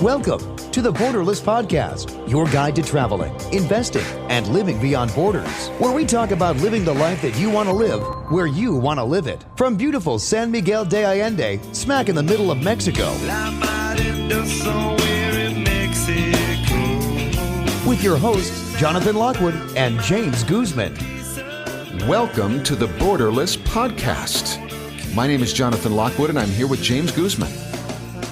Welcome to the Borderless Podcast, your guide to traveling, investing, and living beyond borders, where we talk about living the life that you want to live, where you want to live it. From beautiful San Miguel de Allende, smack in the middle of Mexico, with your hosts, Jonathan Lockwood and James Guzman. Welcome to the Borderless Podcast. My name is Jonathan Lockwood, and I'm here with James Guzman.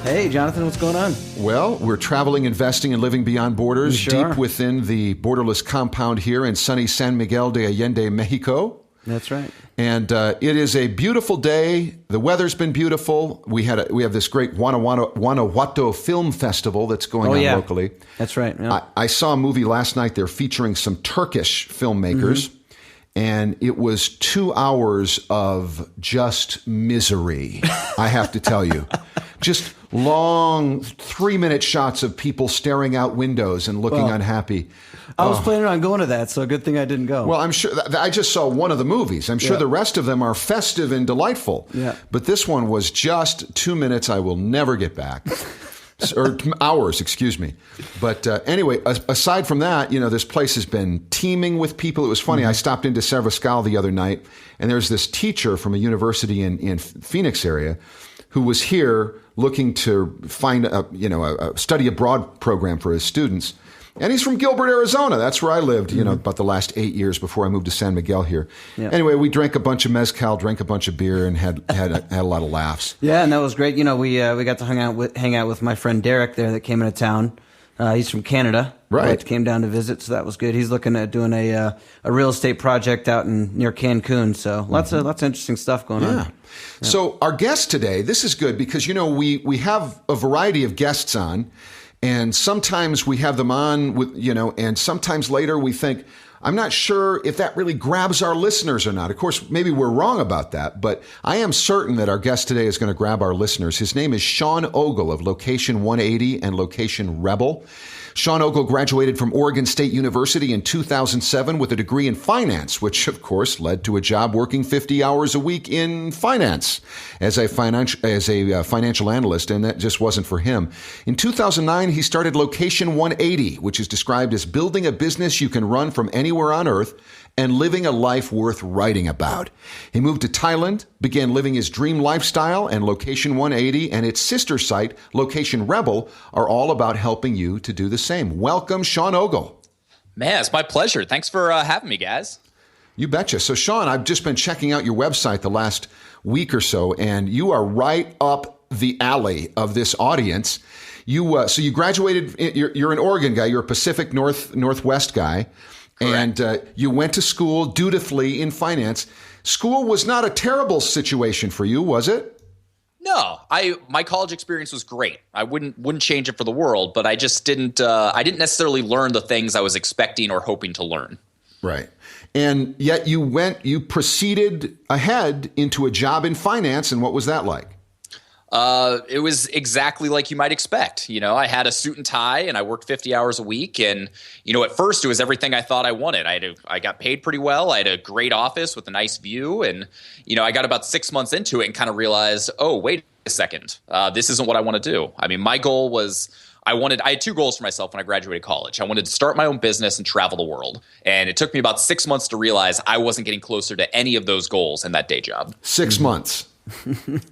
Hey, Jonathan, what's going on? Well, we're traveling, investing, and living beyond borders, sure deep within the borderless compound here in sunny San Miguel de Allende, Mexico. That's right. And it is a beautiful day. The weather's been beautiful. We have this great Guanajuato Film Festival that's going on locally. That's right. Yeah. I saw a movie last night. They're featuring some Turkish filmmakers. Mm-hmm. And it was 2 hours of just misery, I have to tell you. Just long 3-minute shots of people staring out windows and looking unhappy. I was planning on going to that, so good thing I didn't go. Well, I'm sure I just saw one of the movies. I'm sure the rest of them are festive and delightful. Yeah. But this one was just 2 minutes I will never get back. Or hours, excuse me. But anyway, aside from that, this place has been teeming with people. It was funny. I stopped into Cervascal the other night, and there's this teacher from a university in Phoenix area who was here looking to find a study abroad program for his students. And he's from Gilbert, Arizona. That's where I lived, about the last 8 years before I moved to San Miguel here. Yeah. Anyway, we drank a bunch of mezcal, drank a bunch of beer, and had a lot of laughs. Yeah, and that was great. We got to hang out with my friend Derek there that came into town. He's from Canada. Right. Came down to visit, so that was good. He's looking at doing a real estate project out near Cancun. So lots of interesting stuff going on. Yeah. So our guest today, this is good because we have a variety of guests on. And sometimes we have them on with, and sometimes later we think, I'm not sure if that really grabs our listeners or not. Of course, maybe we're wrong about that, but I am certain that our guest today is going to grab our listeners. His name is Sean Ogle of Location 180 and Location Rebel. Sean Ogle graduated from Oregon State University in 2007 with a degree in finance, which of course led to a job working 50 hours a week in finance as a financial analyst, and that just wasn't for him. In 2009, he started Location 180, which is described as building a business you can run from anywhere on earth and living a life worth writing about. He moved to Thailand, began living his dream lifestyle, and Location 180 and its sister site, Location Rebel, are all about helping you to do the same. Welcome, Sean Ogle. Man, it's my pleasure. Thanks for having me, guys. You betcha. So, Sean, I've just been checking out your website the last week or so, and you are right up the alley of this audience. So you graduated, you're an Oregon guy, you're a Pacific Northwest guy. Correct. And you went to school dutifully in finance. School was not a terrible situation for you, was it? No, my college experience was great. I wouldn't change it for the world, but I just didn't necessarily learn the things I was expecting or hoping to learn. Right. And yet you proceeded ahead into a job in finance. And what was that like? It was exactly like you might expect. I had a suit and tie and I worked 50 hours a week. And, at first it was everything I thought I wanted. I got paid pretty well. I had a great office with a nice view. And, I got about 6 months into it and kind of realized, oh, wait a second. This isn't what I want to do. I mean, my goal was I had 2 goals for myself when I graduated college. I wanted to start my own business and travel the world. And it took me about 6 months to realize I wasn't getting closer to any of those goals in that day job. 6 months.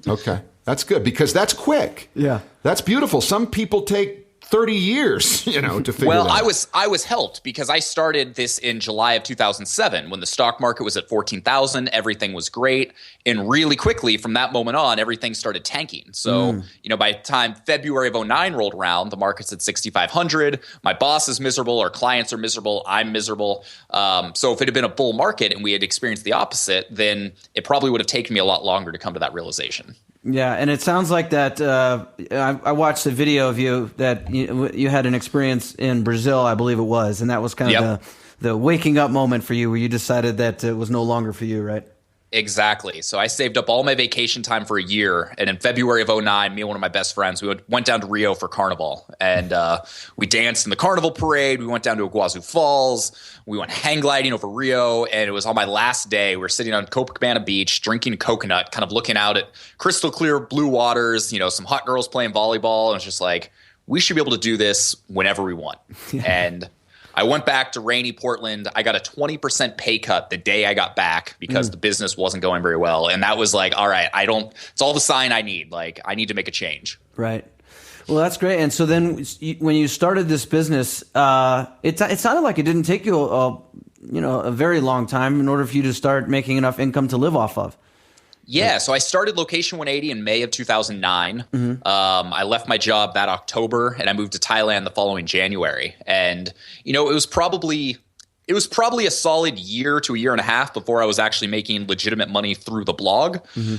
Okay. That's good because that's quick. Yeah. That's beautiful. Some people take 30 years, to figure it out. I was helped because I started this in July of 2007 when the stock market was at 14,000. Everything was great. And really quickly from that moment on, everything started tanking. So, by the time February of 2009 rolled around, the market's at 6,500. My boss is miserable. Our clients are miserable. I'm miserable. So if it had been a bull market and we had experienced the opposite, then it probably would have taken me a lot longer to come to that realization. Yeah, and it sounds like that. I watched the video of you that you had an experience in Brazil, I believe it was, and that was kind of the waking up moment for you, where you decided that it was no longer for you, right? Exactly. So I saved up all my vacation time for a year. And in February of '09, me and one of my best friends, we went down to Rio for Carnival. And we danced in the Carnival parade. We went down to Iguazu Falls. We went hang gliding over Rio. And it was on my last day. We were sitting on Copacabana Beach, drinking coconut, kind of looking out at crystal clear blue waters, some hot girls playing volleyball. And it's just like, we should be able to do this whenever we want. And I went back to rainy Portland. I got a 20% pay cut the day I got back because the business wasn't going very well. And that was like, all right, it's all the sign I need. Like, I need to make a change. Right. Well, that's great. And so then when you started this business, it sounded like it didn't take you a very long time in order for you to start making enough income to live off of. Yeah, so I started Location 180 in May of 2009. I left my job that October, and I moved to Thailand the following January. And it was probably a solid year to a year and a half before I was actually making legitimate money through the blog.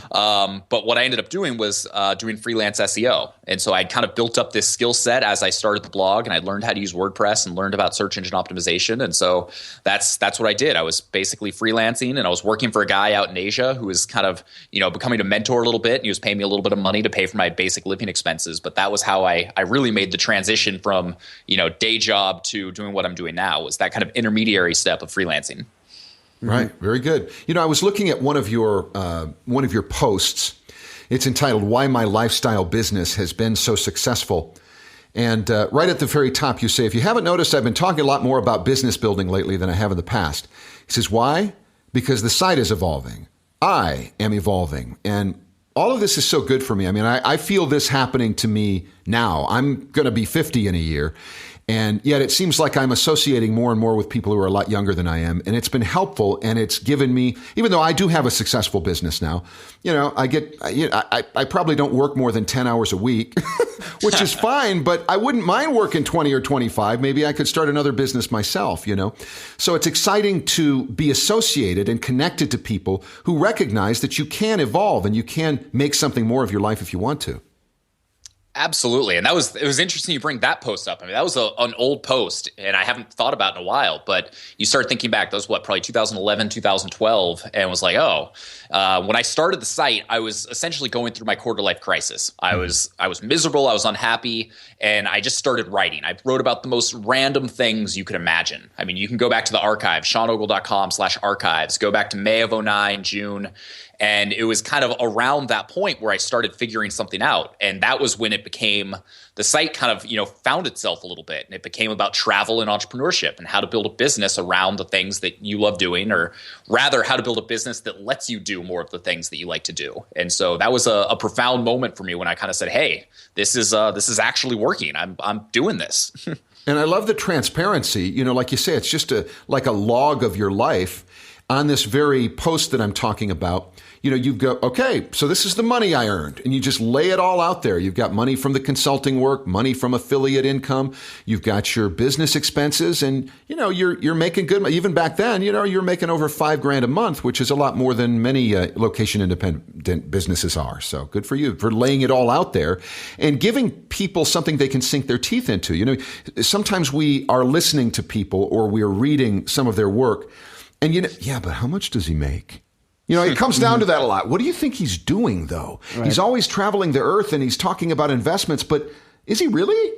But what I ended up doing was doing freelance SEO. And so I kind of built up this skill set as I started the blog, and I learned how to use WordPress and learned about search engine optimization. And so that's what I did. I was basically freelancing, and I was working for a guy out in Asia who was kind of, becoming a mentor a little bit. And he was paying me a little bit of money to pay for my basic living expenses. But that was how I really made the transition from, day job to doing what I'm doing now, was that kind of intermediary step of freelancing. Right. Very good. I was looking at one of your posts. It's entitled "Why My Lifestyle Business Has Been So Successful." And right at the very top, you say, if you haven't noticed, I've been talking a lot more about business building lately than I have in the past. He says, why? Because the site is evolving. I am evolving. And all of this is so good for me. I mean, I feel this happening to me now. I'm going to be 50 in a year. And yet it seems like I'm associating more and more with people who are a lot younger than I am. And it's been helpful. And it's given me, even though I do have a successful business now, I probably don't work more than 10 hours a week, which is fine, but I wouldn't mind working 20 or 25. Maybe I could start another business myself, So it's exciting to be associated and connected to people who recognize that you can evolve and you can make something more of your life if you want to. Absolutely. And it was interesting you bring that post up. I mean, that was an old post, and I haven't thought about it in a while, but you start thinking back, that was probably 2011, 2012, and was like, when I started the site, I was essentially going through my quarter life crisis. I was miserable. I was unhappy, and I just started writing. I wrote about the most random things you could imagine. I mean, you can go back to the archive, SeanOgle.com/archives, go back to May of '09, June. And it was kind of around that point where I started figuring something out. And that was when the site kind of, found itself a little bit. And it became about travel and entrepreneurship and how to build a business around the things that you love doing, or rather how to build a business that lets you do more of the things that you like to do. And so that was a profound moment for me when I kind of said, hey, this is actually working. I'm doing this. And I love the transparency. Like you say, it's just like a log of your life. On this very post that I'm talking about, you go, okay, so this is the money I earned. And you just lay it all out there. You've got money from the consulting work, money from affiliate income. You've got your business expenses, and, you're making good money. Even back then, you're making over $5,000 a month, which is a lot more than many location independent businesses are. So good for you for laying it all out there and giving people something they can sink their teeth into. Sometimes we are listening to people or we're reading some of their work, and but how much does he make? It comes down to that a lot. What do you think he's doing, though? Right. He's always traveling the earth and he's talking about investments, but is he really?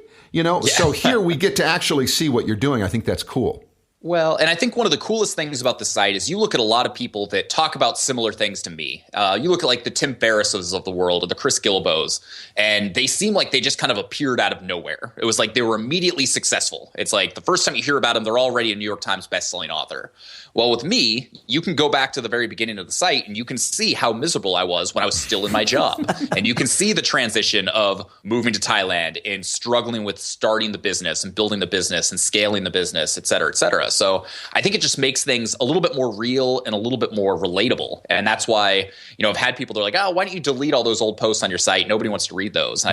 So here we get to actually see what you're doing. I think that's cool. Well, and I think one of the coolest things about the site is you look at a lot of people that talk about similar things to me. You look at like the Tim Ferrisses of the world or the Chris Gilbos, and they seem like they just kind of appeared out of nowhere. It was like they were immediately successful. It's like the first time you hear about them, they're already a New York Times bestselling author. Well, with me, you can go back to the very beginning of the site and you can see how miserable I was when I was still in my job. And you can see the transition of moving to Thailand and struggling with starting the business and building the business and scaling the business, et cetera, et cetera. So I think it just makes things a little bit more real and a little bit more relatable. And that's why, I've had people that are like, oh, why don't you delete all those old posts on your site? Nobody wants to read those.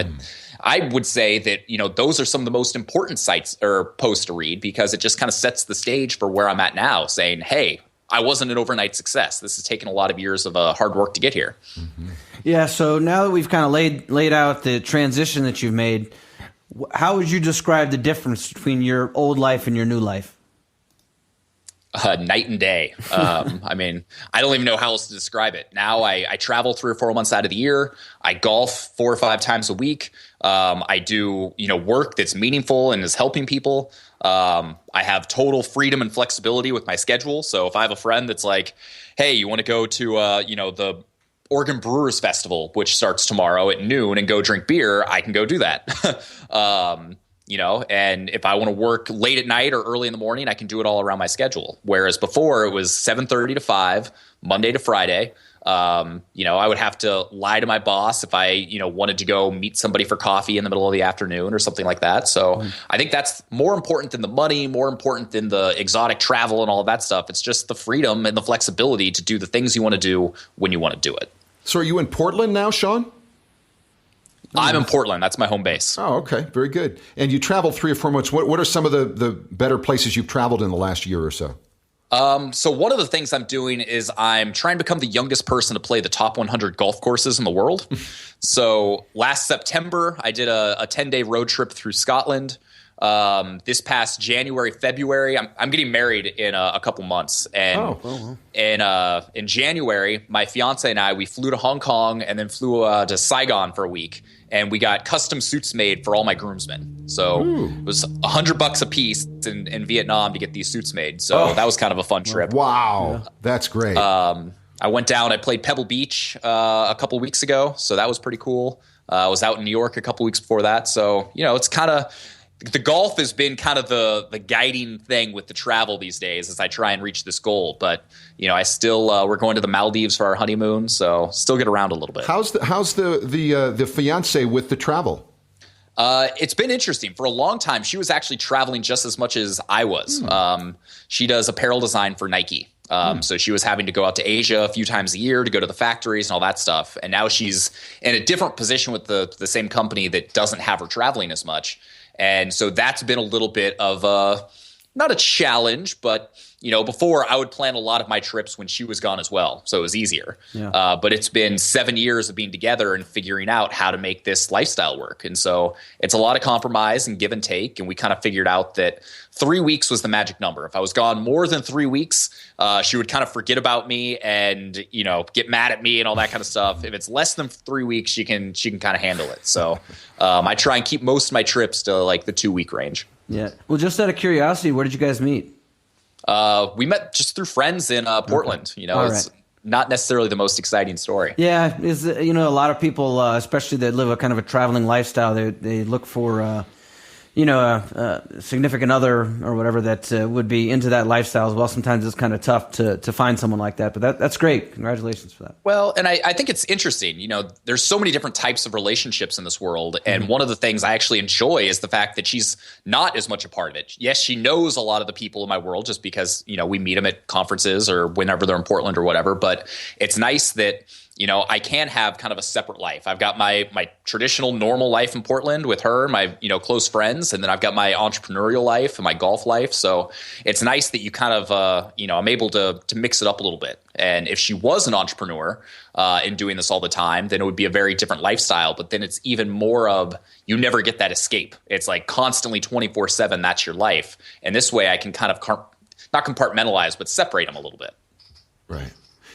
I would say that, those are some of the most important sites or posts to read, because it just kind of sets the stage for where I'm at now, saying, hey, I wasn't an overnight success. This has taken a lot of years of hard work to get here. Mm-hmm. Yeah. So now that we've kind of laid out the transition that you've made, how would you describe the difference between your old life and your new life? Night and day. I mean, I don't even know how else to describe it. Now I travel 3 or 4 months out of the year. I golf 4 or 5 times a week. I do, work that's meaningful and is helping people. I have total freedom and flexibility with my schedule. So if I have a friend that's like, hey, you want to go to, the Oregon Brewers Festival, which starts tomorrow at noon, and go drink beer, I can go do that. And if I want to work late at night or early in the morning, I can do it all around my schedule. Whereas before it was 7:30 to 5, Monday to Friday. I would have to lie to my boss if I, wanted to go meet somebody for coffee in the middle of the afternoon or something like that. So I think that's more important than the money, more important than the exotic travel and all of that stuff. It's just the freedom and the flexibility to do the things you want to do when you want to do it. So are you in Portland now, Sean? I'm in Portland. That's my home base. Oh, okay. Very good. And you traveled 3 or 4 months. What are some of the better places you've traveled in the last year or so? So one of the things I'm doing is I'm trying to become the youngest person to play the top 100 golf courses in the world. So last September, I did a 10-day road trip through Scotland. This past January, February, I'm getting married in a couple months. And in January, my fiance and I, we flew to Hong Kong and then flew to Saigon for a week. And we got custom suits made for all my groomsmen. So it was $100 a piece in Vietnam to get these suits made. So that was kind of a fun trip. Wow. Yeah. That's great. I went down, I played Pebble Beach a couple weeks ago. So that was pretty cool. I was out in New York a couple weeks before that. So, it's kind of, the golf has been kind of the guiding thing with the travel these days as I try and reach this goal. But, I still, we're going to the Maldives for our honeymoon. So still get around a little bit. How's the fiance with the travel? It's been interesting. For a long time, she was actually traveling just as much as I was. She does apparel design for Nike. So she was having to go out to Asia a few times a year to go to the factories and all that stuff. And now she's in a different position with the same company that doesn't have her traveling as much. And so that's been a little bit of not a challenge, but before I would plan a lot of my trips when she was gone as well. So it was easier. Yeah. But it's been 7 years of being together and figuring out how to make this lifestyle work. And so it's a lot of compromise and give and take. And we kind of figured out that 3 weeks was the magic number. If I was gone more than 3 weeks, she would kind of forget about me and, get mad at me and all that kind of stuff. If it's less than 3 weeks, she can kind of handle it. So I try and keep most of my trips to like the 2-week range. Yeah. Well, just out of curiosity, where did you guys meet? We met just through friends in Portland. Okay. It's not necessarily the most exciting story. Yeah, a lot of people, especially that live a kind of a traveling lifestyle, they look for a significant other or whatever that would be into that lifestyle as well. Sometimes it's kind of tough to find someone like that, but that's great. Congratulations for that. Well, and I think it's interesting. There's so many different types of relationships in this world. And one of the things I actually enjoy is the fact that she's not as much a part of it. Yes, she knows a lot of the people in my world just because, we meet them at conferences or whenever they're in Portland or whatever. But it's nice that I can have kind of a separate life. I've got my traditional normal life in Portland with her, my, close friends. And then I've got my entrepreneurial life and my golf life. So it's nice that you kind of, I'm able to mix it up a little bit. And if she was an entrepreneur and doing this all the time, then it would be a very different lifestyle. But then it's even more of, you never get that escape. It's like constantly 24/7. That's your life. And this way I can kind of not compartmentalize, but separate them a little bit. Right.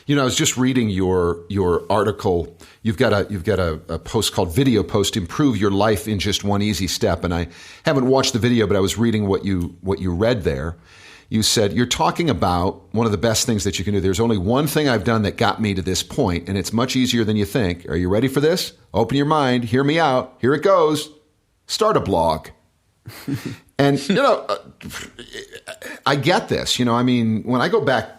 I was just reading your article. You've got a post called "Video Post: Improve Your Life in Just One Easy Step." And I haven't watched the video, but I was reading what you read there. You said you're talking about one of the best things that you can do. There's only one thing I've done that got me to this point, and it's much easier than you think. Are you ready for this? Open your mind. Hear me out. Here it goes. Start a blog. And I get this. When I go back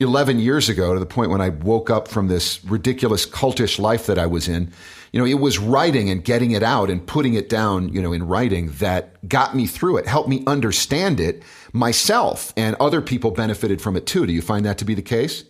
11 years ago to the point when I woke up from this ridiculous cultish life that I was in, it was writing and getting it out and putting it down, in writing that got me through it, helped me understand it myself, and other people benefited from it too. Do you find that to be the case?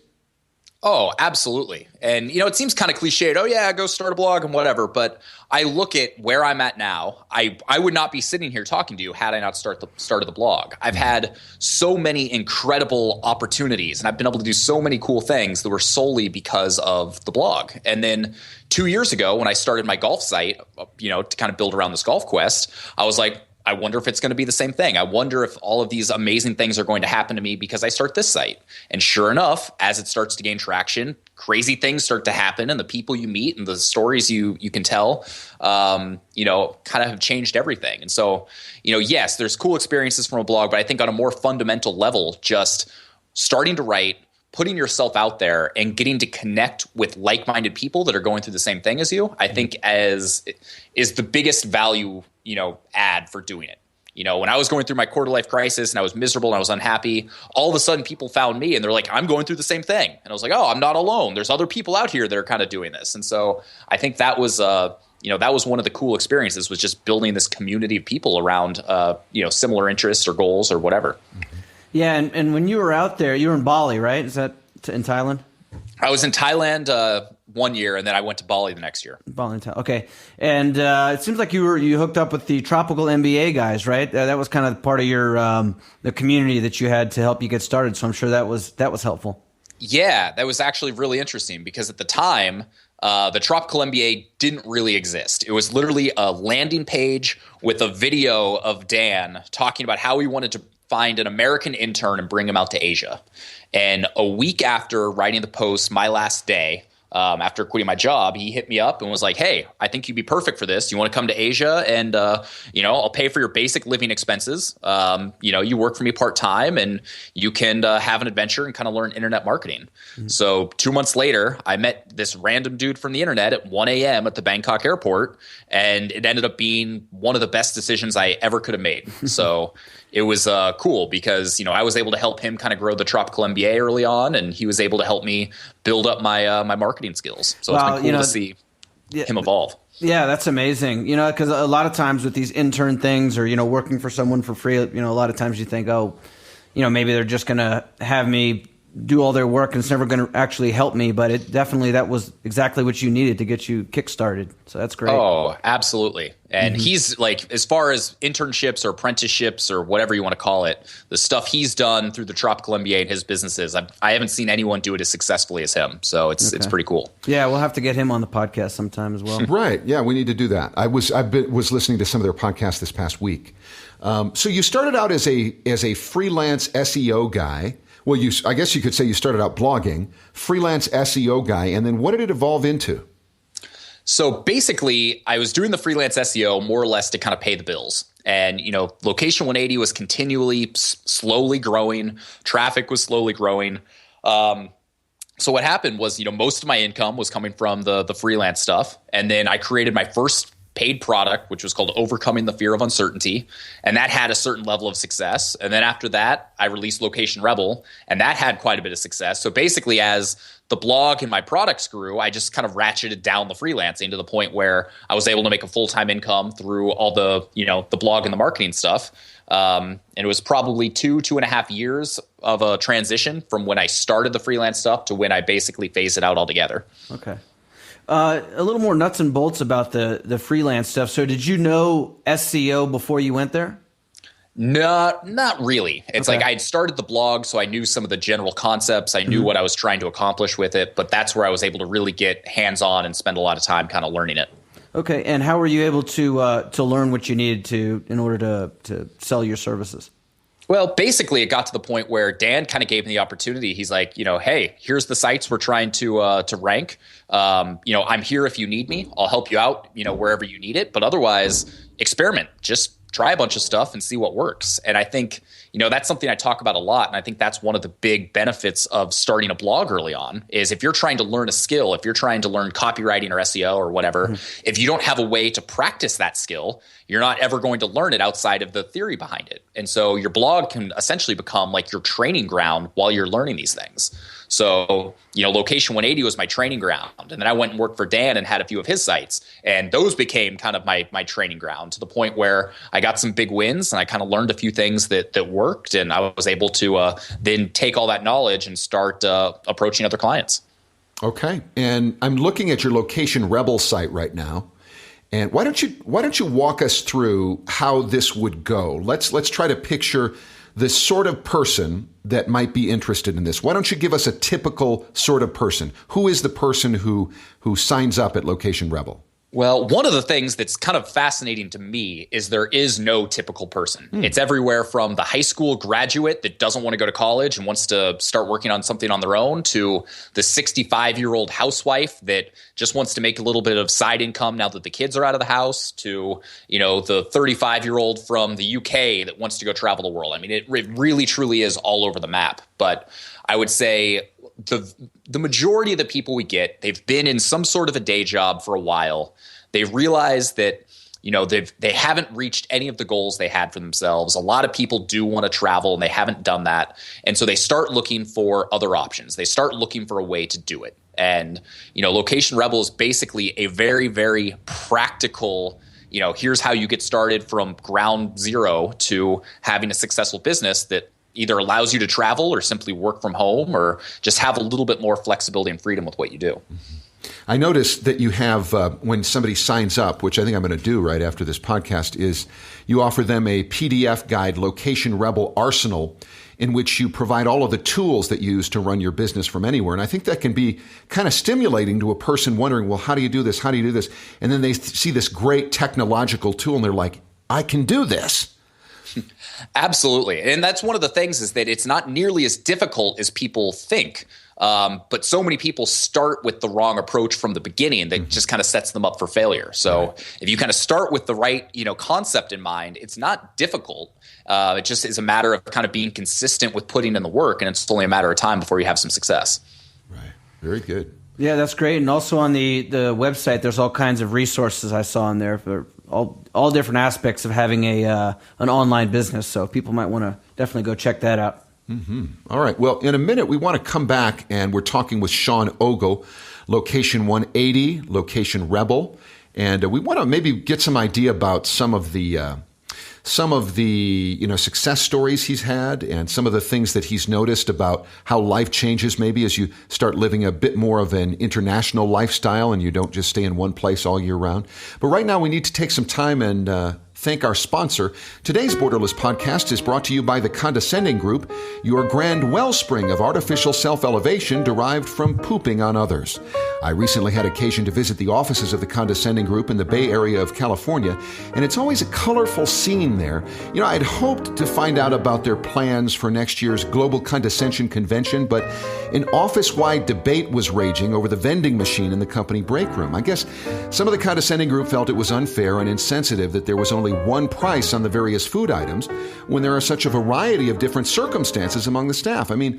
Oh, absolutely. And, it seems kind of cliched. Oh, yeah, go start a blog and whatever. But I look at where I'm at now. I would not be sitting here talking to you had I not started the blog. I've had so many incredible opportunities, and I've been able to do so many cool things that were solely because of the blog. And then 2 years ago, when I started my golf site, to kind of build around this golf quest, I was like, I wonder if it's going to be the same thing. I wonder if all of these amazing things are going to happen to me because I start this site. And sure enough, as it starts to gain traction, crazy things start to happen, and the people you meet and the stories you can tell, kind of have changed everything. And so, yes, there's cool experiences from a blog, but I think on a more fundamental level, just starting to write, putting yourself out there and getting to connect with like-minded people that are going through the same thing as you, I think is the biggest value, add for doing it. When I was going through my quarter life crisis and I was miserable and I was unhappy, all of a sudden people found me and they're like, I'm going through the same thing. And I was like, oh, I'm not alone. There's other people out here that are kind of doing this. And so I think that was, that was one of the cool experiences, was just building this community of people around, similar interests or goals or whatever. Yeah, and when you were out there, you were in Bali, right? Is that in Thailand? I was in Thailand 1 year, and then I went to Bali the next year. Bali, okay. And it seems like you hooked up with the tropical MBA guys, right? That was kind of part of your the community that you had to help you get started. So I'm sure that was helpful. Yeah, that was actually really interesting because at the time, the Tropical MBA didn't really exist. It was literally a landing page with a video of Dan talking about how he wanted to find an American intern and bring him out to Asia. And a week after writing the post, my last day, after quitting my job, he hit me up and was like, hey, I think you'd be perfect for this. You want to come to Asia and, I'll pay for your basic living expenses. You work for me part-time and you can have an adventure and kind of learn internet marketing. Mm-hmm. So 2 months later, I met this random dude from the internet at 1 a.m. at the Bangkok airport. And it ended up being one of the best decisions I ever could have made. So it was cool because, I was able to help him kind of grow the Tropical MBA early on, and he was able to help me build up my my marketing skills. So it's been cool to see him evolve. Yeah, that's amazing. Because a lot of times with these intern things or, working for someone for free, a lot of times you think, maybe they're just going to have me do all their work and it's never going to actually help me. But that was exactly what you needed to get you kickstarted. So that's great. Oh, absolutely. And he's like, as far as internships or apprenticeships or whatever you want to call it, the stuff he's done through the Tropical MBA and his businesses, I haven't seen anyone do it as successfully as him. So it's pretty cool. Yeah, we'll have to get him on the podcast sometime as well. Right. Yeah, we need to do that. I was listening to some of their podcasts this past week. So you started out as a freelance SEO guy. Well, I guess you could say you started out blogging, freelance SEO guy, and then what did it evolve into? So basically, I was doing the freelance SEO more or less to kind of pay the bills. And, Location 180 was continually slowly growing. Traffic was slowly growing. So what happened was, most of my income was coming from the freelance stuff. And then I created my first paid product, which was called Overcoming the Fear of Uncertainty. And that had a certain level of success. And then after that, I released Location Rebel, and that had quite a bit of success. So basically, as the blog and my products grew, I just kind of ratcheted down the freelancing to the point where I was able to make a full-time income through all the, the blog and the marketing stuff. And it was probably 2.5 years of a transition from when I started the freelance stuff to when I basically phased it out altogether. Okay. A little more nuts and bolts about the freelance stuff. So did you know SEO before you went there? No, not really. It's like I had started the blog, so I knew some of the general concepts. I knew what I was trying to accomplish with it, but that's where I was able to really get hands-on and spend a lot of time kind of learning it. Okay, and how were you able to learn what you needed to in order to sell your services? Well, basically, it got to the point where Dan kind of gave me the opportunity. He's like, hey, here's the sites we're trying to rank. I'm here if you need me. I'll help you out, wherever you need it. But otherwise, experiment. Just try a bunch of stuff and see what works. And I think, that's something I talk about a lot. And I think that's one of the big benefits of starting a blog early on is if you're trying to learn a skill, if you're trying to learn copywriting or SEO or whatever, if you don't have a way to practice that skill, you're not ever going to learn it outside of the theory behind it. And so your blog can essentially become like your training ground while you're learning these things. So, Location 180 was my training ground. And then I went and worked for Dan and had a few of his sites. And those became kind of my training ground to the point where I got some big wins and I kind of learned a few things that worked. And I was able to then take all that knowledge and start approaching other clients. Okay. And I'm looking at your Location Rebel site right now. And why don't you walk us through how this would go? Let's try to picture the sort of person that might be interested in this. Why don't you give us a typical sort of person? Who is the person who signs up at Location Rebel? Well, one of the things that's kind of fascinating to me is there is no typical person. It's everywhere from the high school graduate that doesn't want to go to college and wants to start working on something on their own, to the 65-year-old housewife that just wants to make a little bit of side income now that the kids are out of the house, to, the 35-year-old from the UK that wants to go travel the world. I mean, it really, truly is all over the map. But I would say the majority of the people we get, they've been in some sort of a day job for a while. They've realized that, they haven't reached any of the goals they had for themselves. A lot of people do want to travel and they haven't done that. And so they start looking for other options. They start looking for a way to do it. And, Location Rebel is basically a very, very practical, here's how you get started from ground zero to having a successful business that either allows you to travel or simply work from home or just have a little bit more flexibility and freedom with what you do. I noticed that you have, when somebody signs up, which I think I'm going to do right after this podcast, is you offer them a PDF guide, Location Rebel Arsenal, in which you provide all of the tools that you use to run your business from anywhere. And I think that can be kind of stimulating to a person wondering, well, how do you do this? How do you do this? And then they see this great technological tool and they're like, I can do this. Absolutely. And that's one of the things, is that it's not nearly as difficult as people think. But so many people start with the wrong approach from the beginning that just kind of sets them up for failure. So if you kind of start with the right, concept in mind, it's not difficult. It just is a matter of kind of being consistent with putting in the work, and it's only a matter of time before you have some success. Right. Very good. Yeah, that's great. And also on the website, there's all kinds of resources I saw in there for all different aspects of having an online business. So people might want to definitely go check that out. Mm-hmm. All right. Well, in a minute, we want to come back and we're talking with Sean Ogle, Location 180, Location Rebel. And we want to maybe get some idea about some of the success stories he's had and some of the things that he's noticed about how life changes maybe as you start living a bit more of an international lifestyle and you don't just stay in one place all year round. But right now we need to take some time and thank our sponsor. Today's Borderless podcast is brought to you by the Condescending Group, your grand wellspring of artificial self-elevation derived from pooping on others. I recently had occasion to visit the offices of the Condescending Group in the Bay Area of California, and it's always a colorful scene there. I'd hoped to find out about their plans for next year's Global Condescension Convention, but an office-wide debate was raging over the vending machine in the company break room. I guess some of the Condescending Group felt it was unfair and insensitive that there was only one price on the various food items when there are such a variety of different circumstances among the staff. I mean,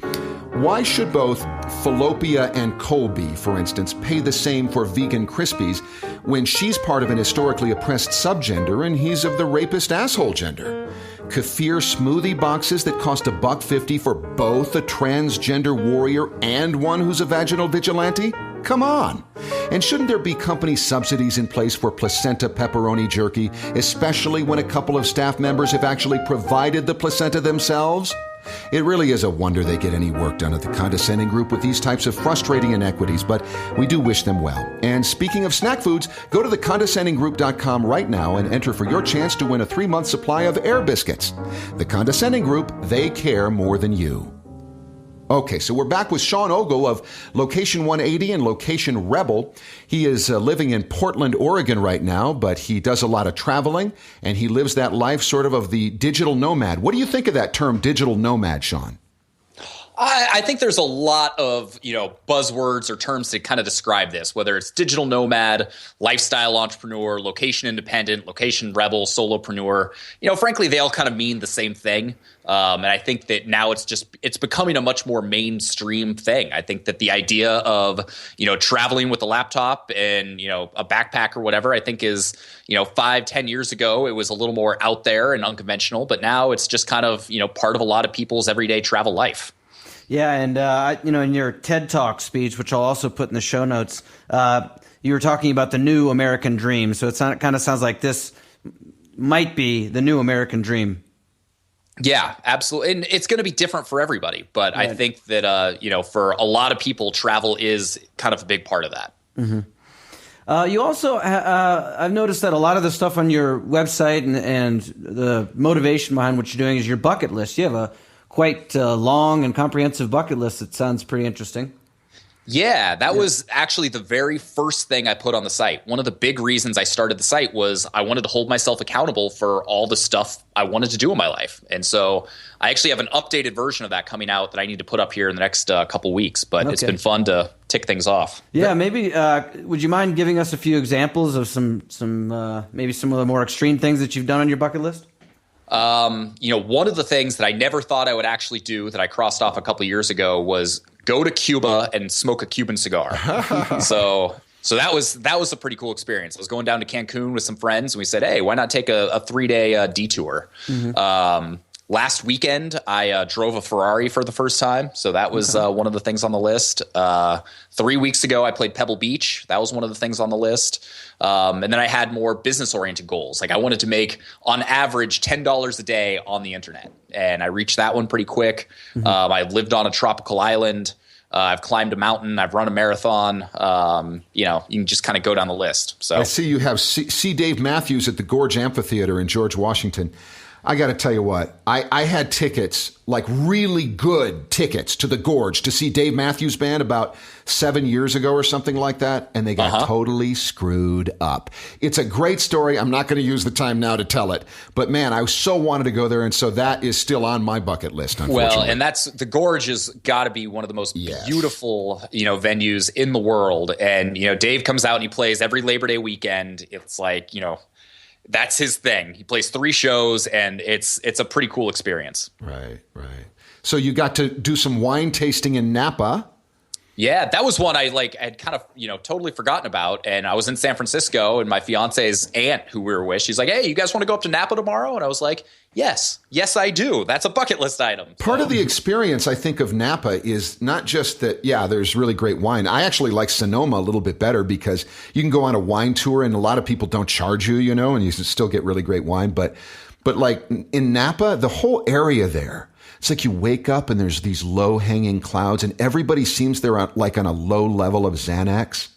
why should both Fallopia and Colby, for instance, pay the same for vegan Crispies when she's part of an historically oppressed subgender and he's of the rapist asshole gender? Kefir smoothie boxes that cost $1.50 for both a transgender warrior and one who's a vaginal vigilante? Come on. And shouldn't there be company subsidies in place for placenta pepperoni jerky, especially when a couple of staff members have actually provided the placenta themselves? It really is a wonder they get any work done at the Condescending Group with these types of frustrating inequities, but we do wish them well. And speaking of snack foods, go to thecondescendinggroup.com right now and enter for your chance to win a 3-month supply of Air Biscuits. The Condescending Group, they care more than you. Okay, so we're back with Sean Ogle of Location 180 and Location Rebel. He is living in Portland, Oregon right now, but he does a lot of traveling, and he lives that life sort of the digital nomad. What do you think of that term, digital nomad, Sean? I think there's a lot of, buzzwords or terms to kind of describe this, whether it's digital nomad, lifestyle entrepreneur, location independent, location rebel, solopreneur. Frankly, they all kind of mean the same thing. And I think that now it's becoming a much more mainstream thing. I think that the idea of, traveling with a laptop and, a backpack or whatever, I think is, 5-10 years ago, it was a little more out there and unconventional, but now it's just kind of, part of a lot of people's everyday travel life. Yeah, and in your TED Talk speech, which I'll also put in the show notes, you were talking about the new American dream. So it kind of sounds like this might be the new American dream. Yeah, absolutely. And it's going to be different for everybody. But right. I think that, for a lot of people, travel is kind of a big part of that. Mm-hmm. You also, I've noticed that a lot of the stuff on your website and the motivation behind what you're doing is your bucket list. You have a quite long and comprehensive bucket list. It sounds pretty interesting. Yeah, that was actually the very first thing I put on the site. One of the big reasons I started the site was I wanted to hold myself accountable for all the stuff I wanted to do in my life. And so I actually have an updated version of that coming out that I need to put up here in the next couple weeks. But it's been fun to tick things off. Yeah, maybe would you mind giving us a few examples of some maybe some of the more extreme things that you've done on your bucket list? One of the things that I never thought I would actually do that I crossed off a couple years ago was go to Cuba and smoke a Cuban cigar. So that was a pretty cool experience. I was going down to Cancun with some friends and we said, hey, why not take a 3-day detour? Last weekend, I drove a Ferrari for the first time. So that was one of the things on the list. 3 weeks ago, I played Pebble Beach. That was one of the things on the list. And then I had more business-oriented goals. Like I wanted to make, on average, $10 a day on the internet. And I reached that one pretty quick. I lived on a tropical island. I've climbed a mountain. I've run a marathon. You can just kind of go down the list. So I see you have C. Dave Matthews at the Gorge Amphitheater in George Washington. I got to tell you what, I had tickets, like really good tickets to the Gorge to see Dave Matthews Band about 7 years ago or something like that. And they got totally screwed up. It's a great story. I'm not going to use the time now to tell it. But man, I so wanted to go there. And so that is still on my bucket list, unfortunately. Well, and the Gorge has got to be one of the most beautiful, venues in the world. And, Dave comes out and he plays every Labor Day weekend. It's like, that's his thing. He plays 3 shows, and it's a pretty cool experience. Right. So you got to do some wine tasting in Napa. Yeah, that was one I had kind of, totally forgotten about. And I was in San Francisco, and my fiance's aunt, who we were with, she's like, hey, you guys want to go up to Napa tomorrow? And I was like, yes, I do. That's a bucket list item. Part of the experience, I think, of Napa is not just that, there's really great wine. I actually like Sonoma a little bit better because you can go on a wine tour and a lot of people don't charge you, and you can still get really great wine. But like in Napa, the whole area there, it's like you wake up and there's these low-hanging clouds and everybody seems they're on a low level of Xanax.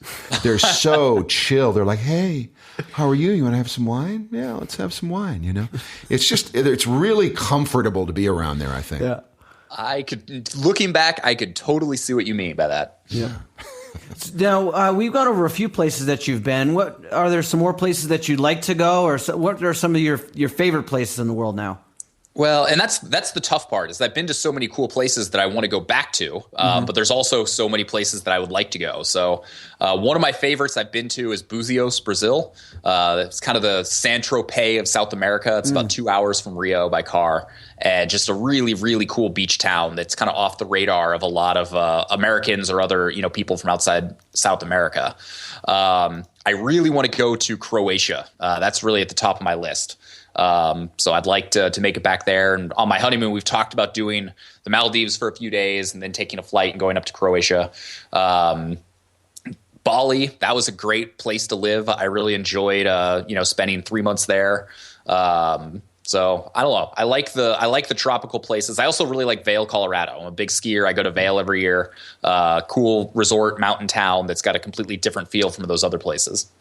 They're so chill. They're like, hey, how are you? You want to have some wine? Yeah, let's have some wine, It's really comfortable to be around there, I think. Yeah. Looking back, I could totally see what you mean by that. Yeah. Now, we've gone over a few places that you've been. Are there some more places that you'd like to go, or what are some of your favorite places in the world now? Well, and that's the tough part is I've been to so many cool places that I want to go back to, but there's also so many places that I would like to go. So one of my favorites I've been to is Buzios, Brazil. It's kind of the Saint-Tropez of South America. It's about 2 hours from Rio by car, and just a really, really cool beach town that's kind of off the radar of a lot of Americans or other people from outside South America. I really want to go to Croatia. That's really at the top of my list. So I'd like to make it back there. And on my honeymoon, we've talked about doing the Maldives for a few days and then taking a flight and going up to Croatia. Bali, that was a great place to live. I really enjoyed, spending 3 months there. So I don't know. I like the tropical places. I also really like Vail, Colorado. I'm a big skier. I go to Vail every year. Cool resort mountain town that's got a completely different feel from those other places.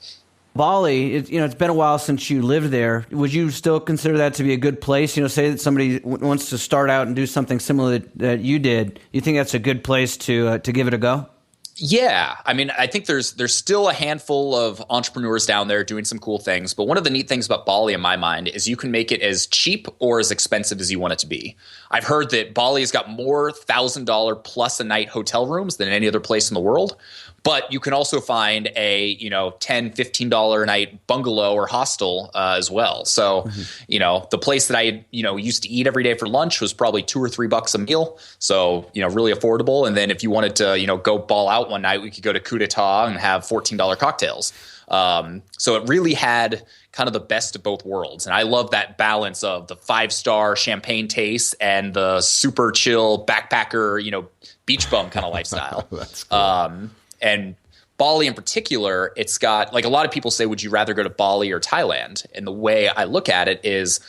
Bali, it's been a while since you lived there. Would you still consider that to be a good place? Say that somebody wants to start out and do something similar that you did. You think that's a good place to give it a go? Yeah. I mean, I think there's still a handful of entrepreneurs down there doing some cool things. But one of the neat things about Bali, in my mind, is you can make it as cheap or as expensive as you want it to be. I've heard that Bali has got more $1,000 plus a night hotel rooms than any other place in the world. But you can also find a, $10, $15 a night bungalow or hostel as well. So, the place that I, used to eat every day for lunch was probably $2 or $3 a meal. So, really affordable. And then if you wanted to, go ball out one night, we could go to Coup d'etat and have $14 cocktails. So it really had kind of the best of both worlds. And I love that balance of the 5-star champagne taste and the super chill backpacker, beach bum kind of lifestyle. That's cool. And Bali in particular, it's got, like, a lot of people say, would you rather go to Bali or Thailand? And the way I look at it is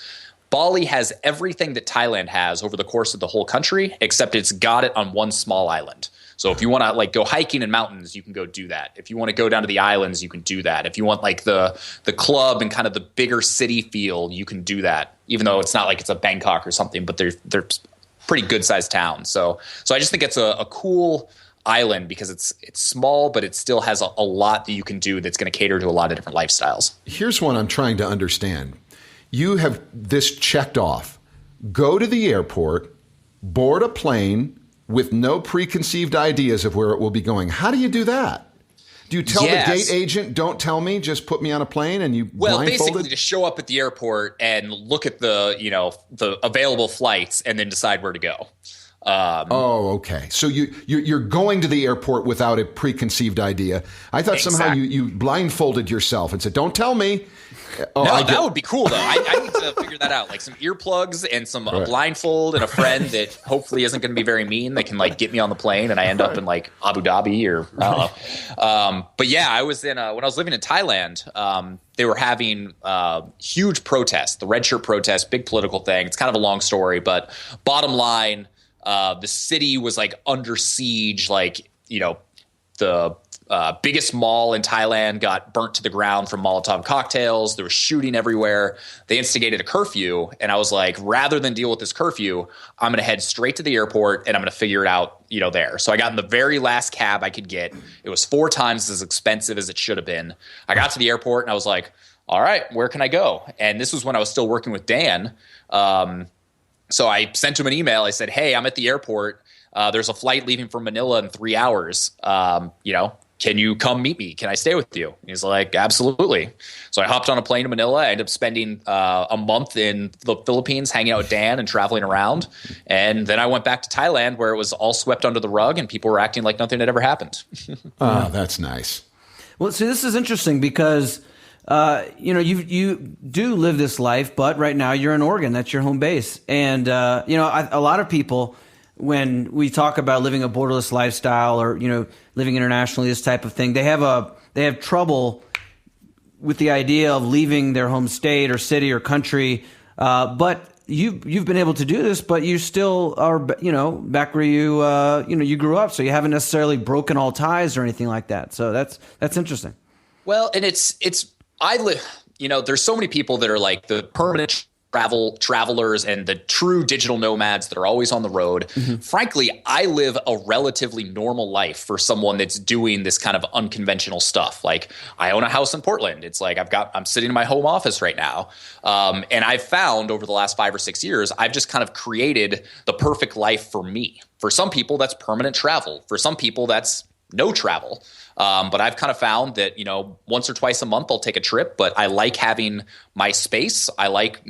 Bali has everything that Thailand has over the course of the whole country, except it's got it on one small island. So if you want to go hiking in mountains, you can go do that. If you want to go down to the islands, you can do that. If you want the club and kind of the bigger city feel, you can do that. Even though it's not like it's a Bangkok or something, but they're pretty good sized towns. So I just think it's a cool island because it's small, but it still has a lot that you can do that's going to cater to a lot of different lifestyles. Here's one I'm trying to understand. You have this checked off. Go to the airport, board a plane with no preconceived ideas of where it will be going. How do you do that? Do you tell the gate agent, don't tell me, just put me on a plane and you blindfolded? Basically just show up at the airport and look at the available flights and then decide where to go. Okay. So you're going to the airport without a preconceived idea. I thought somehow you blindfolded yourself and said, don't tell me. That would be cool though. I need to figure that out. Like some earplugs and some a blindfold and a friend that hopefully isn't going to be very mean. That can like get me on the plane and I end up in like Abu Dhabi or I don't know. But yeah, I was in when I was living in Thailand. They were having huge protests, the red shirt protest, big political thing. It's kind of a long story, but bottom line, the city was like under siege. Like the biggest mall in Thailand got burnt to the ground from Molotov cocktails. There was shooting everywhere. They instigated a curfew. And I was like, rather than deal with this curfew, I'm going to head straight to the airport and I'm going to figure it out, there. So I got in the very last cab I could get. It was 4 times as expensive as it should have been. I got to the airport and I was like, all right, where can I go? And this was when I was still working with Dan. So I sent him an email. I said, hey, I'm at the airport. There's a flight leaving from Manila in 3 hours. Can you come meet me? Can I stay with you? And he's like, absolutely. So I hopped on a plane to Manila. I ended up spending a month in the Philippines hanging out with Dan and traveling around. And then I went back to Thailand where it was all swept under the rug and people were acting like nothing had ever happened. Oh, that's nice. Well, see, this is interesting because, you do live this life, but right now you're in Oregon. That's your home base. And, a lot of people, when we talk about living a borderless lifestyle or, living internationally, this type of thing, they have trouble with the idea of leaving their home state or city or country. But you've been able to do this, but you still are, back where you grew up. So you haven't necessarily broken all ties or anything like that. So that's interesting. Well, and there's so many people that are like the permanent travelers and the true digital nomads that are always on the road. Mm-hmm. Frankly, I live a relatively normal life for someone that's doing this kind of unconventional stuff. Like I own a house in Portland. It's like I'm sitting in my home office right now. And I've found over the last 5 or 6 years, I've just kind of created the perfect life for me. For some people, that's permanent travel. For some people, that's no travel. But I've kind of found that, once or twice a month I'll take a trip, but I like having my space. I like,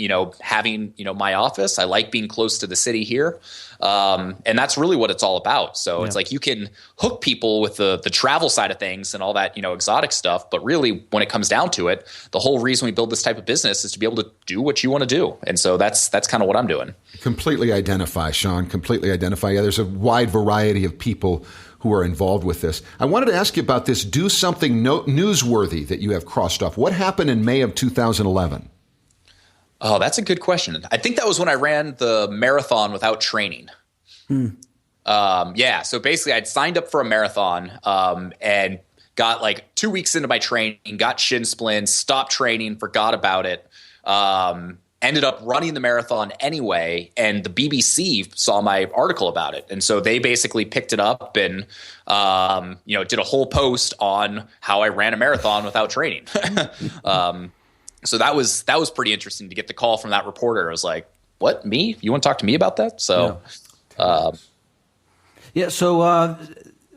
having, my office. I like being close to the city here. And that's really what it's all about. So It's like you can hook people with the travel side of things and all that, exotic stuff. But really, when it comes down to it, the whole reason we build this type of business is to be able to do what you want to do. And so that's kind of what I'm doing. Completely identify, Sean. Completely identify. Yeah, there's a wide variety of people who are involved with this. I wanted to ask you about this do something newsworthy that you have crossed off. What happened in May of 2011? Oh, that's a good question. I think that was when I ran the marathon without training. So basically I'd signed up for a marathon and got like 2 weeks into my training, got shin splints, stopped training, forgot about it. Ended up running the marathon anyway, and the BBC saw my article about it. And so they basically picked it up and, did a whole post on how I ran a marathon without training. So that was pretty interesting to get the call from that reporter. I was like, what, me? You want to talk to me about that? So, So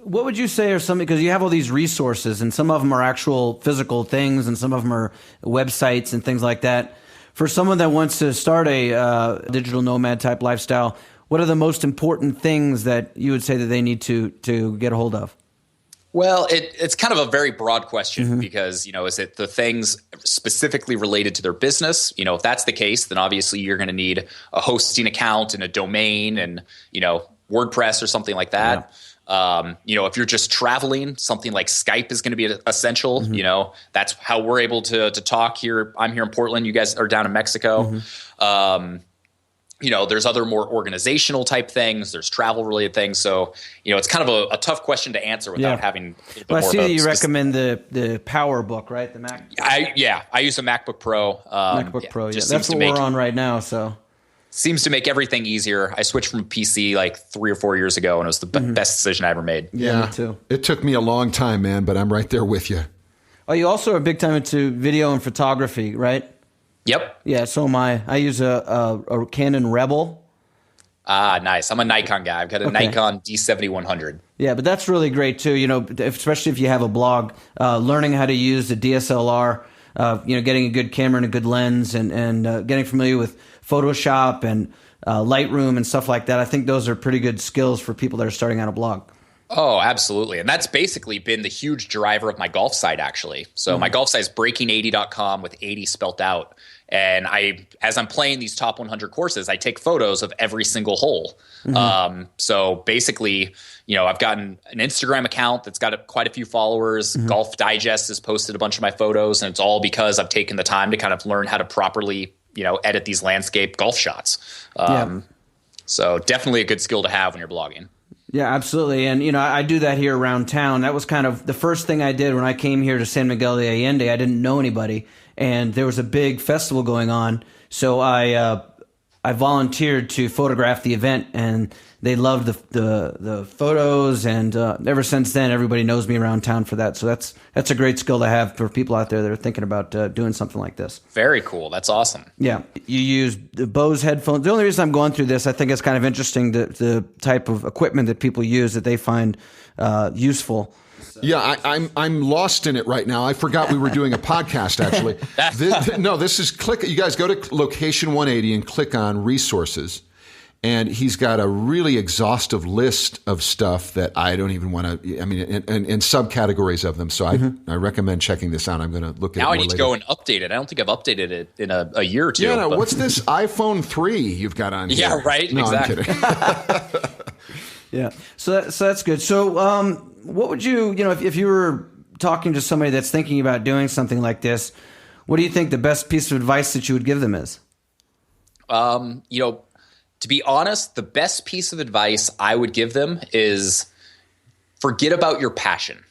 what would you say are some, because you have all these resources and some of them are actual physical things and some of them are websites and things like that. For someone that wants to start a digital nomad type lifestyle, what are the most important things that you would say that they need to get a hold of? Well, it's kind of a very broad question because, is it the things specifically related to their business? If that's the case, then obviously you're going to need a hosting account and a domain and, WordPress or something like that. Yeah. If you're just traveling, something like Skype is going to be essential. That's how we're able to talk here. I'm here in Portland. You guys are down in Mexico. There's other more organizational type things. There's travel related things. So, it's kind of a tough question to answer without having. I see that you recommend the Power Book, right? The Mac. I use a MacBook Pro. Pro. Yeah, that's what we're on right now. So. Seems to make everything easier. I switched from PC like 3 or 4 years ago, and it was the best decision I ever made. Yeah, me too. It took me a long time, man, but I'm right there with you. Oh, you also are big time into video and photography, right? Yep. Yeah, so am I. I use a Canon Rebel. Ah, nice. I'm a Nikon guy. I've got a Nikon D7100. Yeah, but that's really great too. Especially if you have a blog, learning how to use the DSLR, getting a good camera and a good lens, and getting familiar with Photoshop and Lightroom and stuff like that. I think those are pretty good skills for people that are starting out a blog. Oh, absolutely. And that's basically been the huge driver of my golf site, actually. So my golf site is breaking80.com with 80 spelt out. And as I'm playing these top 100 courses, I take photos of every single hole. So basically, I've gotten an Instagram account that's got quite a few followers. Golf Digest has posted a bunch of my photos, and it's all because I've taken the time to kind of learn how to properly, edit these landscape golf shots. So definitely a good skill to have when you're blogging. Yeah, absolutely. And, I do that here around town. That was kind of the first thing I did when I came here to San Miguel de Allende. I didn't know anybody, and there was a big festival going on. So I volunteered to photograph the event, and they loved the photos. And ever since then, everybody knows me around town for that. So that's a great skill to have for people out there that are thinking about doing something like this. Very cool. That's awesome. Yeah. You use the Bose headphones. The only reason I'm going through this, I think it's kind of interesting, the type of equipment that people use that they find useful. Yeah, I'm lost in it right now. I forgot we were doing a podcast, actually. This is click. You guys go to location 180 and click on resources. And he's got a really exhaustive list of stuff that I don't even want to, and subcategories of them. So I recommend checking this out. I'm going to look at it now. Now I need to go and update it. I don't think I've updated it in a year or two. Yeah, no, what's this iPhone 3 you've got on here? Yeah, right. No, exactly. I'm kidding. Yeah. So that's good. So what would you, if you were talking to somebody that's thinking about doing something like this, what do you think the best piece of advice that you would give them is? To be honest, the best piece of advice I would give them is forget about your passion.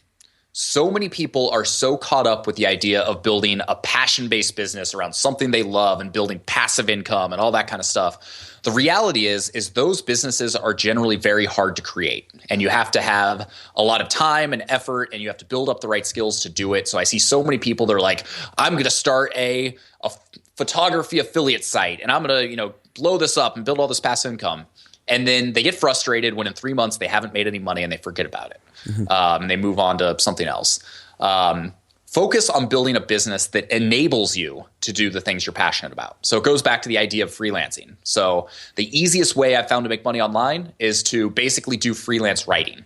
So many people are so caught up with the idea of building a passion-based business around something they love and building passive income and all that kind of stuff. The reality is those businesses are generally very hard to create, and you have to have a lot of time and effort, and you have to build up the right skills to do it. So I see so many people that are like, I'm going to start a photography affiliate site, and I'm going to, blow this up and build all this passive income. And then they get frustrated when in 3 months they haven't made any money and they forget about it. And they move on to something else. Focus on building a business that enables you to do the things you're passionate about. So it goes back to the idea of freelancing. So the easiest way I've found to make money online is to basically do freelance writing.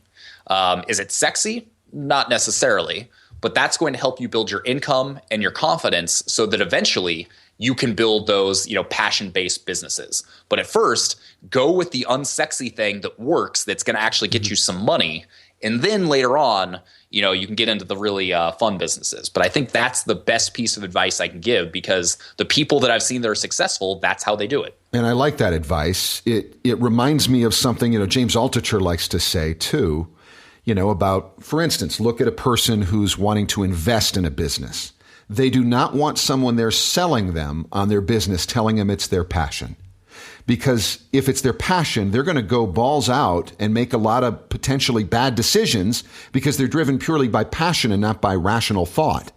Is it sexy? Not necessarily, but that's going to help you build your income and your confidence so that eventually you can build those, passion-based businesses. But at first, go with the unsexy thing that works, that's going to actually get you some money. And then later on, you can get into the really fun businesses. But I think that's the best piece of advice I can give, because the people that I've seen that are successful, that's how they do it. And I like that advice. It reminds me of something, James Altucher likes to say too, about, for instance, look at a person who's wanting to invest in a business. They do not want someone there selling them on their business, telling them it's their passion. Because if it's their passion, they're going to go balls out and make a lot of potentially bad decisions because they're driven purely by passion and not by rational thought.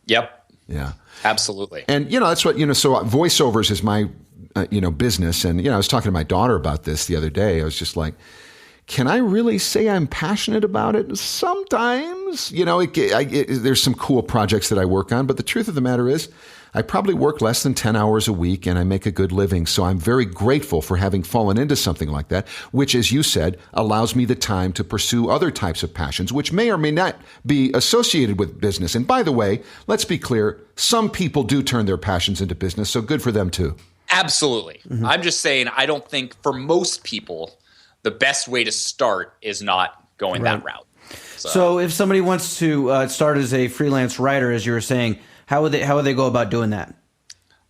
Yep. Yeah. Absolutely. And, that's what, so voiceovers is my, business. And, I was talking to my daughter about this the other day. I was just like, can I really say I'm passionate about it? Sometimes, there's some cool projects that I work on, but the truth of the matter is I probably work less than 10 hours a week and I make a good living. So I'm very grateful for having fallen into something like that, which, as you said, allows me the time to pursue other types of passions, which may or may not be associated with business. And by the way, let's be clear, some people do turn their passions into business, so good for them too. Absolutely. Mm-hmm. I'm just saying, I don't think for most people, the best way to start is not going that route. So if somebody wants to start as a freelance writer, as you were saying, how would they go about doing that?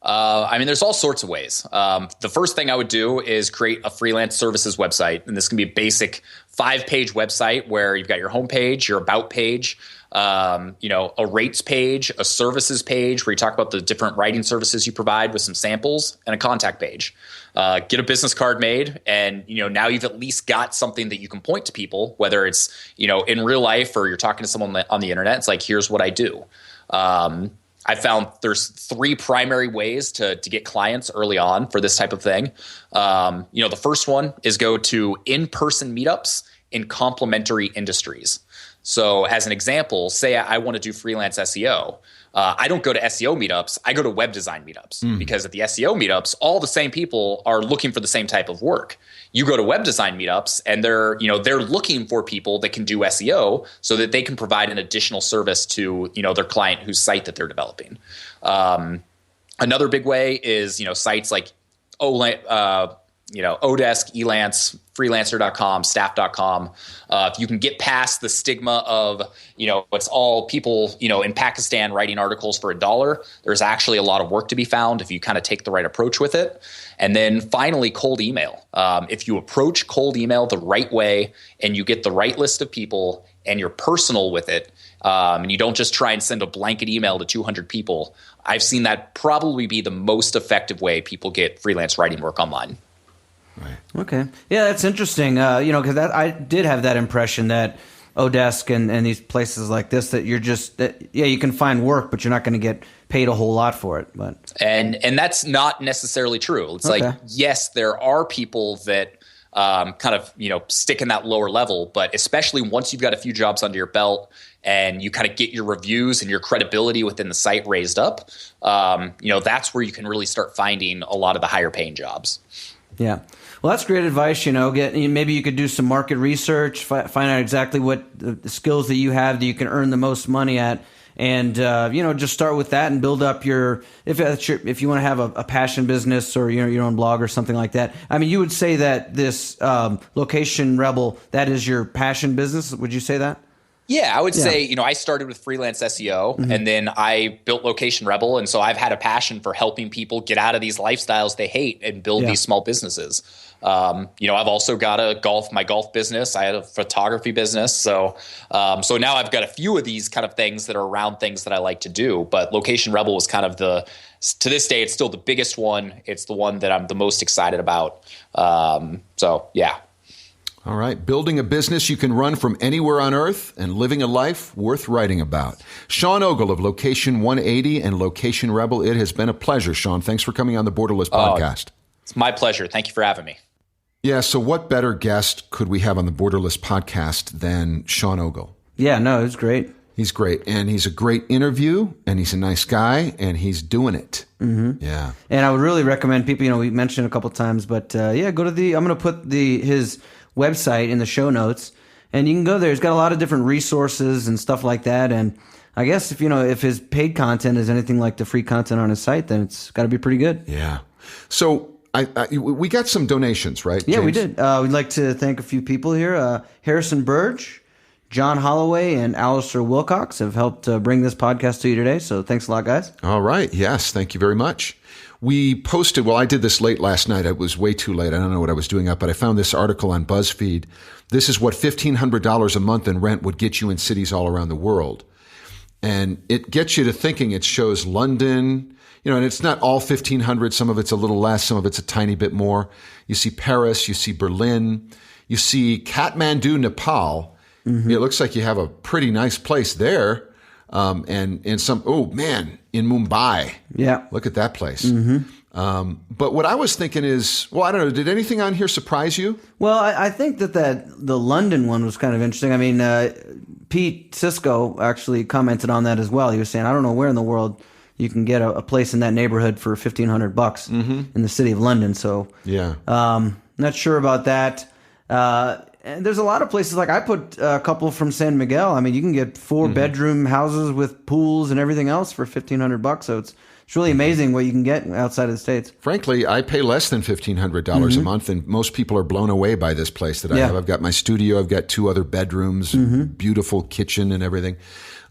There's all sorts of ways. The first thing I would do is create a freelance services website. And this can be a basic 5-page website where you've got your homepage, your about page, a rates page, a services page where you talk about the different writing services you provide with some samples, and a contact page. Get a business card made, and now you've at least got something that you can point to people, whether it's in real life or you're talking to someone on the internet. It's like, here's what I do. I found there's 3 primary ways to get clients early on for this type of thing. The first one is go to in-person meetups in complementary industries. So as an example, say I want to do freelance SEO. I don't go to SEO meetups. I go to web design meetups because at the SEO meetups, all the same people are looking for the same type of work. You go to web design meetups and they're looking for people that can do SEO so that they can provide an additional service to, their client whose site that they're developing. Another big way is, sites like Odesk, Elance, freelancer.com, staff.com. If you can get past the stigma of, it's all people, in Pakistan writing articles for $1, there's actually a lot of work to be found if you kind of take the right approach with it. And then finally, cold email. If you approach cold email the right way and you get the right list of people and you're personal with it, and you don't just try and send a blanket email to 200 people, I've seen that probably be the most effective way people get freelance writing work online. Right. Okay. Yeah, that's interesting. Because I did have that impression that Odesk and these places like this, that you can find work, but you're not going to get paid a whole lot for it. But and that's not necessarily true. It's like, yes, there are people that kind of stick in that lower level, but especially once you've got a few jobs under your belt and you kind of get your reviews and your credibility within the site raised up, that's where you can really start finding a lot of the higher paying jobs. Yeah. Well, that's great advice. Maybe you could do some market research, find out exactly what the skills that you have that you can earn the most money at, and just start with that and build up if you want to have a passion business or your own blog or something like that. I mean, you would say that this Location Rebel, that is your passion business. Would you say that? Yeah, I would say, I started with freelance SEO and then I built Location Rebel. And so I've had a passion for helping people get out of these lifestyles they hate and build these small businesses. I've also got my golf business. I had a photography business. So now I've got a few of these kind of things that are around things that I like to do. But Location Rebel was kind of to this day, it's still the biggest one. It's the one that I'm the most excited about. Yeah. All right. Building a business you can run from anywhere on earth and living a life worth writing about. Sean Ogle of Location 180 and Location Rebel. It has been a pleasure, Sean. Thanks for coming on the Borderless podcast. It's my pleasure. Thank you for having me. Yeah. So what better guest could we have on the Borderless podcast than Sean Ogle? Yeah, no, it was great. He's great. And he's a great interview and he's a nice guy and he's doing it. Mm-hmm. Yeah. And I would really recommend people, we mentioned it a couple of times, but go to I'm going to put his website in the show notes, and you can go there. He's got a lot of different resources and stuff like that. And I guess if his paid content is anything like the free content on his site, then it's got to be pretty good. Yeah. So we got some donations, right? Yeah, James? we did. We'd like to thank a few people here. Harrison Burge, John Holloway, and Alistair Wilcox have helped bring this podcast to you today. So thanks a lot, guys. All right. Yes. Thank you very much. We posted, I did this late last night. It was way too late. I don't know what I was doing up, but I found this article on BuzzFeed. This is what $1,500 a month in rent would get you in cities all around the world. And it gets you to thinking. It shows London, and it's not all 1,500. Some of it's a little less. Some of it's a tiny bit more. You see Paris, you see Berlin, you see Kathmandu, Nepal. Mm-hmm. It looks like you have a pretty nice place there. And some, in Mumbai. Yeah. Look at that place. Mm-hmm. But what I was thinking is, I don't know, did anything on here surprise you? Well, I think that the London one was kind of interesting. I mean, Pete Sisko actually commented on that as well. He was saying, I don't know where in the world you can get a place in that neighborhood for $1,500 in the city of London. So, yeah. Not sure about that. And there's a lot of places, like I put a couple from San Miguel. I mean, you can get 4-bedroom houses with pools and everything else for $1,500. So it's really amazing what you can get outside of the States. Frankly, I pay less than $1,500 a month, and most people are blown away by this place that I have. I've got my studio. I've got 2 other bedrooms, beautiful kitchen and everything.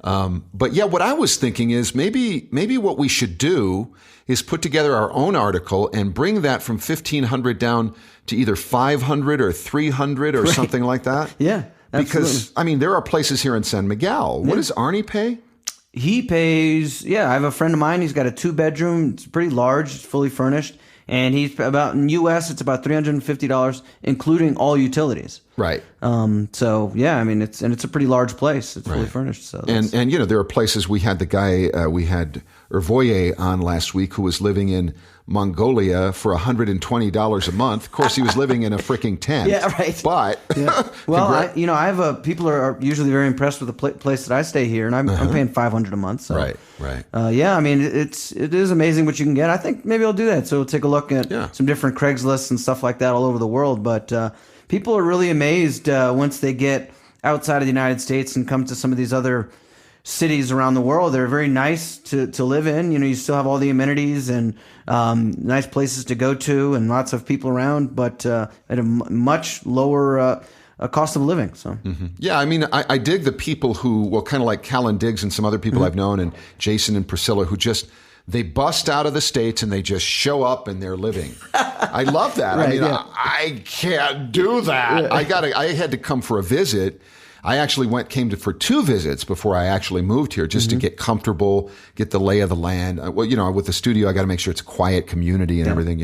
But yeah, what I was thinking is maybe what we should do is put together our own article and bring that from $1,500 down to either $500 or $300 or something like that. Yeah. Because, I mean, there are places here in San Miguel. What does Arnie pay? He pays, I have a friend of mine. He's got a 2-bedroom. It's pretty large. It's fully furnished. And he's about, in U.S., it's about $350, including all utilities. Right. So, yeah, I mean, it's a pretty large place. It's fully furnished. So and there are places, we had the guy, we had Urvoye on last week who was living in Mongolia for $120 a month. Of course, he was living in a freaking tent. Yeah, right. But well, I have people are usually very impressed with the place that I stay here, and I'm paying $500 a month. So. Right. I mean, it is amazing what you can get. I think maybe I'll do that. So we'll take a look at some different Craigslists and stuff like that all over the world. But people are really amazed once they get outside of the United States and come to some of these other cities around the world. They're very nice to live in. You still have all the amenities and nice places to go to and lots of people around, but at a much lower cost of living. So yeah, I mean, I dig the people who, kind of like Callan Diggs and some other people I've known, and Jason and Priscilla, who just they bust out of the States and they just show up and they're living. I love that. Right, I mean, I can't do that. Yeah. I had to come for a visit. I actually came for 2 visits before I actually moved here, just to get comfortable, get the lay of the land. With the studio, I got to make sure it's a quiet community and everything,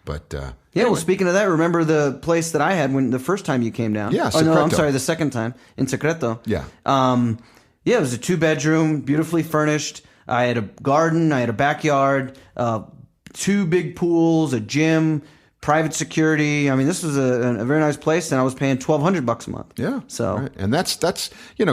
But anyway. Well, speaking of that, remember the place that I had when the first time you came down? Yeah, Secreto. I'm sorry, the second time in Secreto. Yeah. It was a 2-bedroom, beautifully furnished. I had a garden, I had a backyard, 2 big pools, a gym, private security. I mean, this was a very nice place, and I was paying $1,200 a month. Yeah. So, right. And that's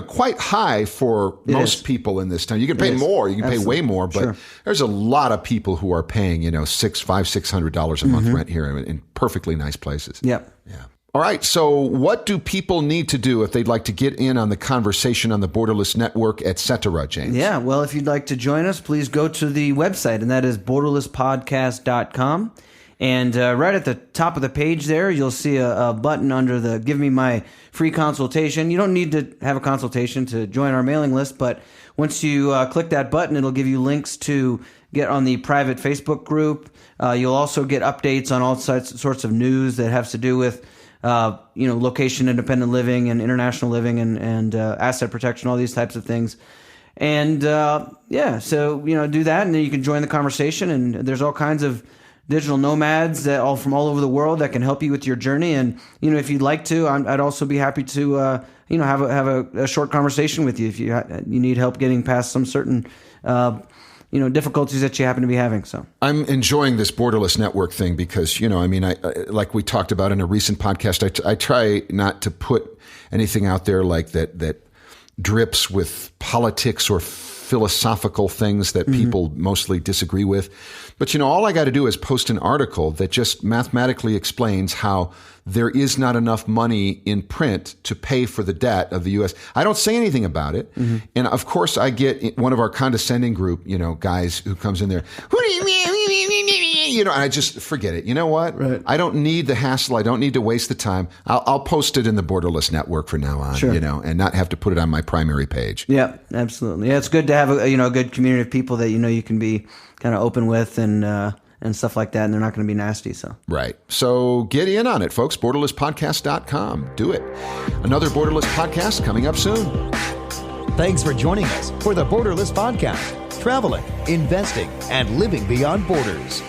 quite high for most people in this town. You can pay more, you can pay way more, but there's a lot of people who are paying $600 a month rent here in perfectly nice places. Yep. Yeah. All right. So what do people need to do if they'd like to get in on the conversation on the Borderless Network, et cetera, James? Yeah. Well, if you'd like to join us, please go to the website, and that is borderlesspodcast.com. And right at the top of the page there, you'll see a button under the Give Me My Free Consultation. You don't need to have a consultation to join our mailing list, but once you click that button, it'll give you links to get on the private Facebook group. You'll also get updates on all sorts of news that has to do with location independent living and international living and asset protection, all these types of things. And so do that, and then you can join the conversation. And there's all kinds of digital nomads that from all over the world that can help you with your journey. And if you'd like to, I'd also be happy to have a short conversation with you if you need help getting past some certain difficulties that you happen to be having. So I'm enjoying this Borderless Network thing because, I like we talked about in a recent podcast, I try not to put anything out there like that drips with politics or philosophical things that people mostly disagree with. But, all I got to do is post an article that just mathematically explains how there is not enough money in print to pay for the debt of the U.S. I don't say anything about it. And of course, I get one of our condescending group, guys who comes in there, what do you mean? And I just forget it. You know what? Right. I don't need the hassle. I don't need to waste the time. I'll post it in the Borderless Network from now on, and not have to put it on my primary page. Yeah, absolutely. Yeah, it's good to have a good community of people that you can be kind of open with and stuff like that, and they're not going to be nasty. So right. So get in on it, folks. BorderlessPodcast.com. Do it. Another Borderless podcast coming up soon. Thanks for joining us for the Borderless Podcast. Traveling, investing, and living beyond borders.